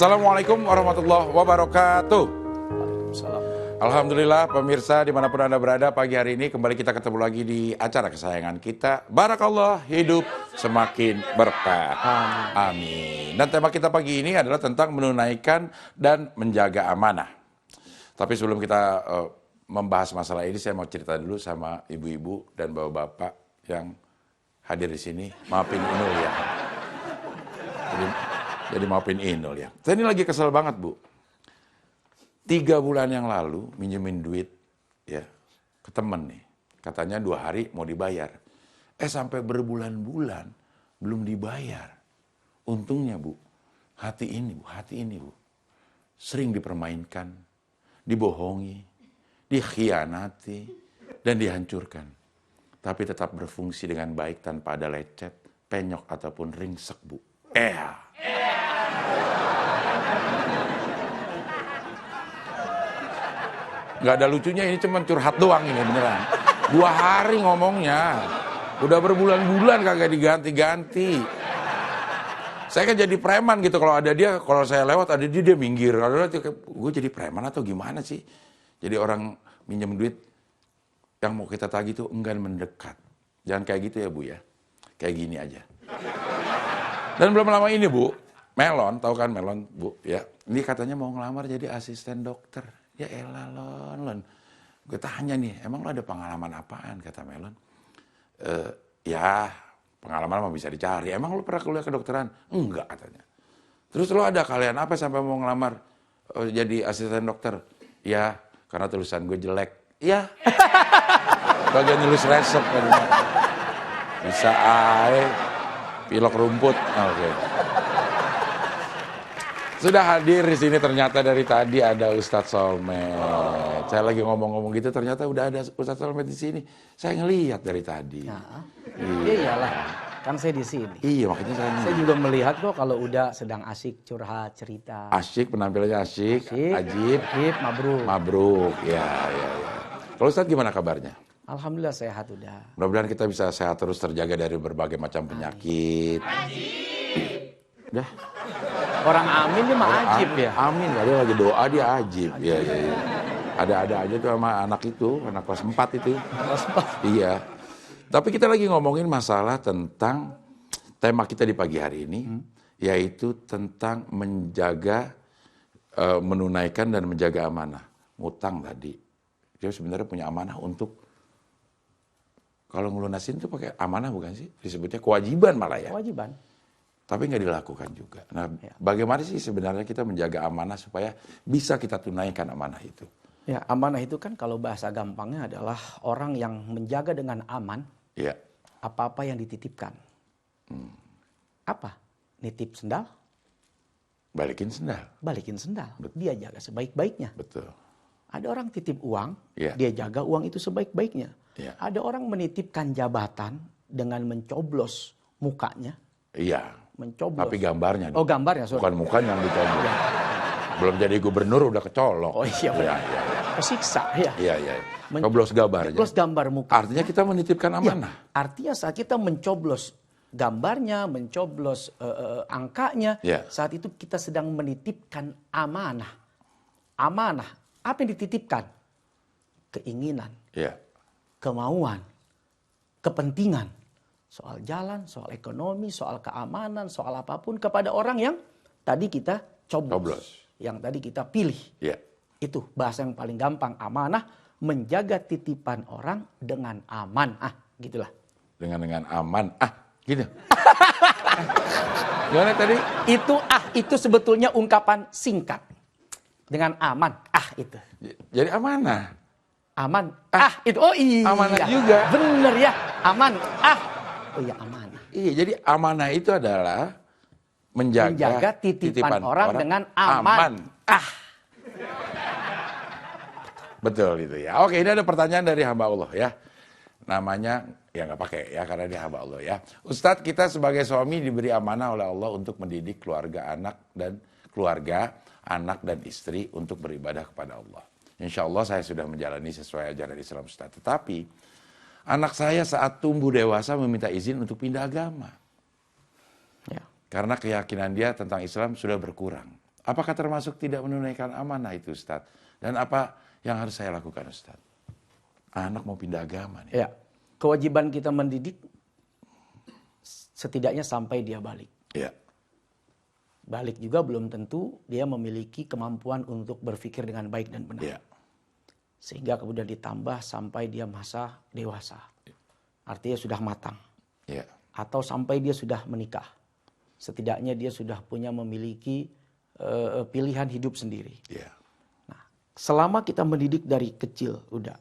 Assalamualaikum warahmatullahi wabarakatuh. Waalaikumsalam. Alhamdulillah pemirsa dimanapun Anda berada, pagi hari ini kembali kita ketemu lagi di acara kesayangan kita, Barakallah, hidup semakin berkah. Amin. Dan tema kita pagi ini adalah tentang menunaikan dan menjaga amanah. Tapi sebelum kita membahas masalah ini, saya mau cerita dulu sama ibu-ibu dan bapak-bapak yang hadir di sini. Maafin Inul ya. Jadi maafin Inul ya. Saya ini lagi kesel banget, Bu. 3 bulan yang lalu minjemin duit ya ke temen nih. Katanya 2 hari mau dibayar. Sampai berbulan-bulan belum dibayar. Untungnya Bu, hati ini Bu, sering dipermainkan, dibohongi, dikhianati, dan dihancurkan. Tapi tetap berfungsi dengan baik tanpa ada lecet, penyok, ataupun ringsek Bu. Nggak ada lucunya, ini cuma curhat doang ini beneran. 2 hari ngomongnya. Udah berbulan-bulan kagak diganti-ganti. Saya kan jadi preman gitu, kalau ada dia, kalau saya lewat ada dia minggir. Gue jadi preman atau gimana sih? Jadi orang minjem duit yang mau kita tagih itu enggan mendekat. Jangan kayak gitu ya Bu ya. Kayak gini aja. Dan belum lama ini Bu, Melon, tahu kan Melon Bu ya. Ini katanya mau ngelamar jadi asisten dokter. Ya elah Lon. Gue tanya nih, emang lo ada pengalaman apaan, kata Melon. Ya pengalaman mah bisa dicari. Emang lo pernah kuliah kedokteran? Enggak, katanya. Terus lo ada kalian apa sampai mau ngelamar jadi asisten dokter? Ya karena tulisan gue jelek. Ya bagian nulis resep kan. Bisa ae pilok rumput. Oke. Sudah hadir di sini ternyata dari tadi ada Ustadz Solmed. Saya lagi ngomong-ngomong gitu ternyata udah ada Ustadz Solmed di sini. Saya ngelihat dari tadi. Nah, iyalah, kan saya di sini. Iya, makanya Saya juga melihat kok kalau udah sedang asik curhat cerita. Asyik, penampilannya asyik, ajib, mabruk. Mabruk, ya. Kalau Ustadz gimana kabarnya? Alhamdulillah sehat udah. Mudah-mudahan kita bisa sehat terus, terjaga dari berbagai macam penyakit. Dah. Orang amin dia mah ajib ya. Amin, dia lagi doa dia ajib. Iya. Ada aja tuh sama anak kelas 4 itu. Kelas 4. Iya. Tapi kita lagi ngomongin masalah tentang tema kita di pagi hari ini, yaitu tentang menjaga, menunaikan dan menjaga amanah. Ngutang tadi. Dia sebenarnya punya amanah untuk, kalau ngelunasin itu pakai amanah bukan sih? Disebutnya kewajiban malah ya. Kewajiban. Tapi nggak dilakukan juga. Nah, bagaimana sih sebenarnya kita menjaga amanah supaya bisa kita tunaikan amanah itu? Ya, amanah itu kan kalau bahasa gampangnya adalah orang yang menjaga dengan aman apa-apa yang dititipkan. Apa? Nitip sendal? Balikin sendal. Balikin sendal. Betul. Dia jaga sebaik-baiknya. Betul. Ada orang titip uang, dia jaga uang itu sebaik-baiknya. Ada orang menitipkan jabatan dengan mencoblos mukanya. Iya. Mencoblos. Tapi gambarnya. Oh, gambarnya, sorry. Bukan mukanya yang dicoblos. Belum jadi gubernur udah kecolok. Oh iya. Kesiksa ya. Iya. Coblos gambarnya. Coblos gambar muka. Artinya kita menitipkan amanah. Artinya saat kita mencoblos gambarnya, mencoblos angkanya, saat itu kita sedang menitipkan amanah. Amanah. Apa yang dititipkan? Keinginan. Kemauan. Kepentingan. Soal jalan, soal ekonomi, soal keamanan, soal apapun kepada orang yang tadi kita coblos. Yang tadi kita pilih. Itu bahasa yang paling gampang. Amanah, menjaga titipan orang dengan aman. Gitulah. Dengan aman. Gitu. Gimana tadi? Itu sebetulnya ungkapan singkat. Dengan aman. Itu. Jadi amanah. Aman. Itu. Oh iya. Amanah juga. Bener ya. Aman. Oh iya, amanah. Iya, jadi amanah itu adalah menjaga titipan orang dengan aman. Betul itu ya. Oke, ini ada pertanyaan dari hamba Allah ya. Namanya, ya nggak pakai ya karena dia hamba Allah ya. Ustadz, kita sebagai suami diberi amanah oleh Allah untuk mendidik keluarga, anak dan istri untuk beribadah kepada Allah. Insya Allah saya sudah menjalani sesuai ajaran Islam Ustadz. Tetapi anak saya saat tumbuh dewasa meminta izin untuk pindah agama. Karena keyakinan dia tentang Islam sudah berkurang. Apakah termasuk tidak menunaikan amanah itu, Ustaz? Dan apa yang harus saya lakukan, Ustaz? Anak mau pindah agama nih. Ya, kewajiban kita mendidik setidaknya sampai dia balik. Ya. Balik juga belum tentu dia memiliki kemampuan untuk berpikir dengan baik dan benar. Ya. Sehingga kemudian ditambah sampai dia masa dewasa. Artinya sudah matang. Ya. Atau sampai dia sudah menikah. Setidaknya dia sudah memiliki pilihan hidup sendiri. Ya. Nah, selama kita mendidik dari kecil, udah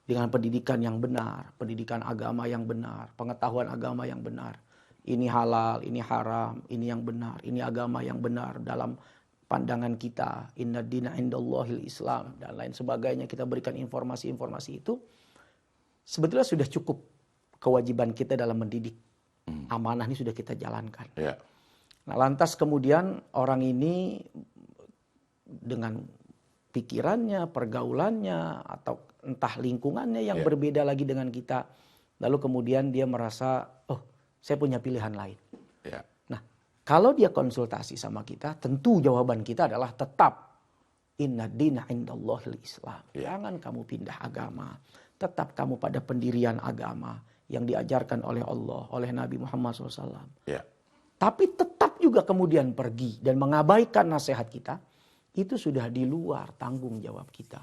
dengan pendidikan yang benar, pendidikan agama yang benar, pengetahuan agama yang benar. Ini halal, ini haram, ini yang benar, ini agama yang benar dalam pandangan kita. Inna dina indallahil Islam dan lain sebagainya. Kita berikan informasi-informasi itu. Sebetulnya sudah cukup kewajiban kita dalam mendidik. Amanah ini sudah kita jalankan. Ya. Nah, lantas kemudian orang ini dengan pikirannya, pergaulannya, atau entah lingkungannya yang berbeda lagi dengan kita. Lalu kemudian dia merasa, oh saya punya pilihan lain. Ya. Nah, kalau dia konsultasi sama kita, tentu jawaban kita adalah tetap. Inna dina indallahil Islam. Jangan kamu pindah agama. Tetap kamu pada pendirian agama yang diajarkan oleh Allah, oleh Nabi Muhammad SAW. Ya. Tapi tetap juga kemudian pergi dan mengabaikan nasihat kita. Itu sudah di luar tanggung jawab kita.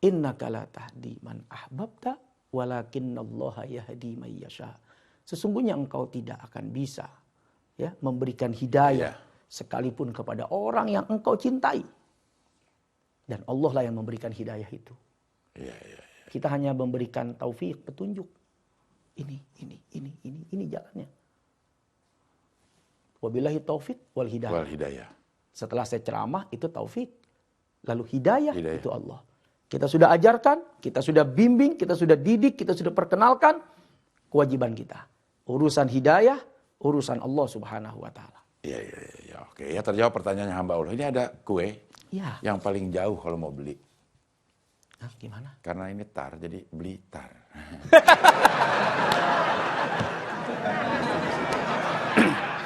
Innaka la tahdi man ahbabta walakinnallaha yahdi man yasha. Sesungguhnya engkau tidak akan bisa ya memberikan hidayah sekalipun kepada orang yang engkau cintai. Dan Allah lah yang memberikan hidayah itu. Kita hanya memberikan taufik, petunjuk. Ini jalannya. Wabillahi taufik wal hidayah. Setelah saya ceramah itu taufik. Lalu hidayah itu Allah. Kita sudah ajarkan, kita sudah bimbing, kita sudah didik, kita sudah perkenalkan. Kewajiban kita. Urusan hidayah, urusan Allah Subhanahu wa ta'ala. Ya. Oke, ya terjawab pertanyaannya hamba Allah. Ini ada kue yang paling jauh kalau mau beli. Nah, gimana? Karena ini tar, jadi beli tar.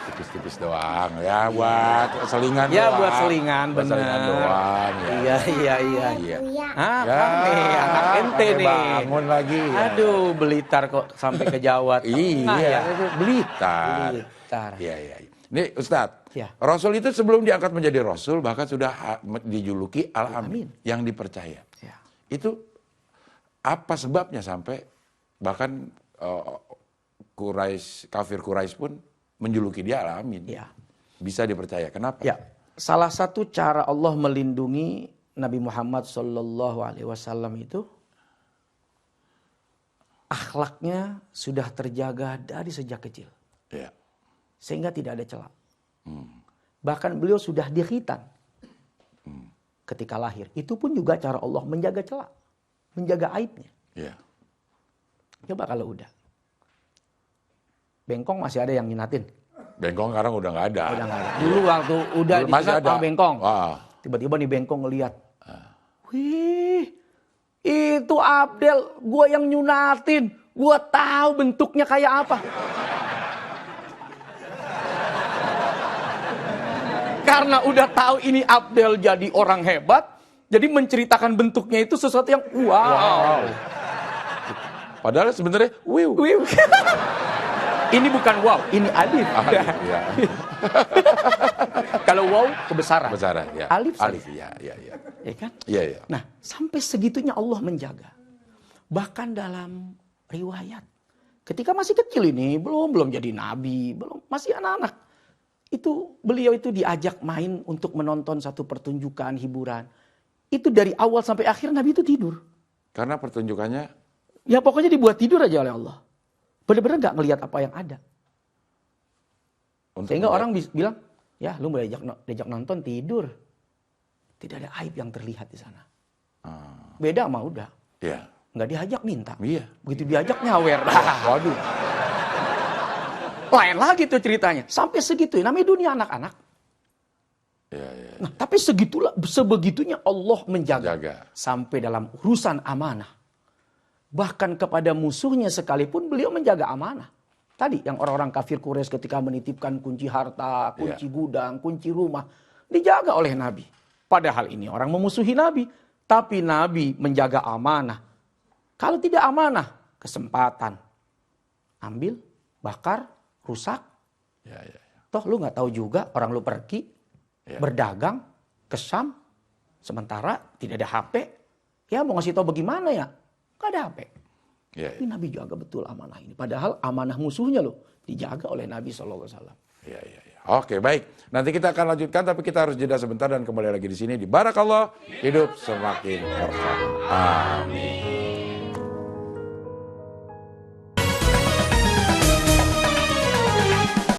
Tipis-tipis doang ya buat selingan doang. Ya buat selingan benar. Selingan doang ya. Iya. Anak ente nih. Bangun lagi. Ya. Aduh, Blitar kok sampai ke Jawa. Iya, Blitar. Iya. Ini Ustadz, Rasul itu sebelum diangkat menjadi Rasul bahkan sudah dijuluki Al-Amin yang dipercaya. Ya. Itu apa sebabnya sampai bahkan kafir Quraisy pun menjuluki dia Al-Amin. Ya. Bisa dipercaya. Kenapa? Ya. Salah satu cara Allah melindungi Nabi Muhammad SAW itu akhlaknya sudah terjaga dari sejak kecil. Ya. Sehingga tidak ada celah. Bahkan beliau sudah dikhitan ketika lahir. Itu pun juga cara Allah menjaga celah, menjaga aibnya. Ya. Coba kalau udah. Bengkong masih ada yang nyunatin. Bengkong sekarang udah nggak ada. Udah nggak ada. Dulu waktu udah disunat sama Bengkong. Tiba-tiba nih Bengkong ngelihat. Wih, itu Abdel, gue yang nyunatin. Gue tahu bentuknya kayak apa. Karena udah tahu ini Abdel jadi orang hebat, jadi menceritakan bentuknya itu sesuatu yang wow. Padahal sebenarnya wiw. Ini bukan wow, ini alif. Ya. Kalau wow kebesaran. Kebesaran, ya. Alif. Ya. Ya kan? Iya. Nah, sampai segitunya Allah menjaga. Bahkan dalam riwayat, ketika masih kecil ini, belum jadi nabi, masih anak-anak. Beliau itu diajak main untuk menonton satu pertunjukan hiburan. Itu dari awal sampai akhir Nabi itu tidur. Karena pertunjukannya? Ya pokoknya dibuat tidur aja oleh Allah. Benar-benar gak ngelihat apa yang ada. Sehingga orang bilang, ya lu mau diajak nonton tidur. Tidak ada aib yang terlihat di sana. Beda sama udah. Iya. Nggak diajak minta. Iya. Begitu diajak nyawer. Waduh. Lain lagi tuh ceritanya. Sampai segitu. Namanya dunia anak-anak. Iya. Nah, tapi sebegitunya Allah menjaga. Sampai dalam urusan amanah. Bahkan kepada musuhnya sekalipun beliau menjaga amanah. Tadi yang orang-orang kafir Quraisy ketika menitipkan kunci harta, kunci gudang, kunci rumah, dijaga oleh Nabi. Padahal ini orang memusuhi Nabi, tapi Nabi menjaga amanah. Kalau tidak amanah, kesempatan ambil, bakar, rusak. Toh lu nggak tahu juga orang lu pergi berdagang ke Syam, sementara tidak ada HP. Ya mau ngasih tahu bagaimana ya? Nggak ada HP. Tapi Nabi jaga betul amanah ini. Padahal amanah musuhnya loh dijaga oleh Nabi SAW. Oke, baik. Nanti kita akan lanjutkan, tapi kita harus jeda sebentar dan kembali lagi di sini di Barakallah, hidup semakin berkah. Amin.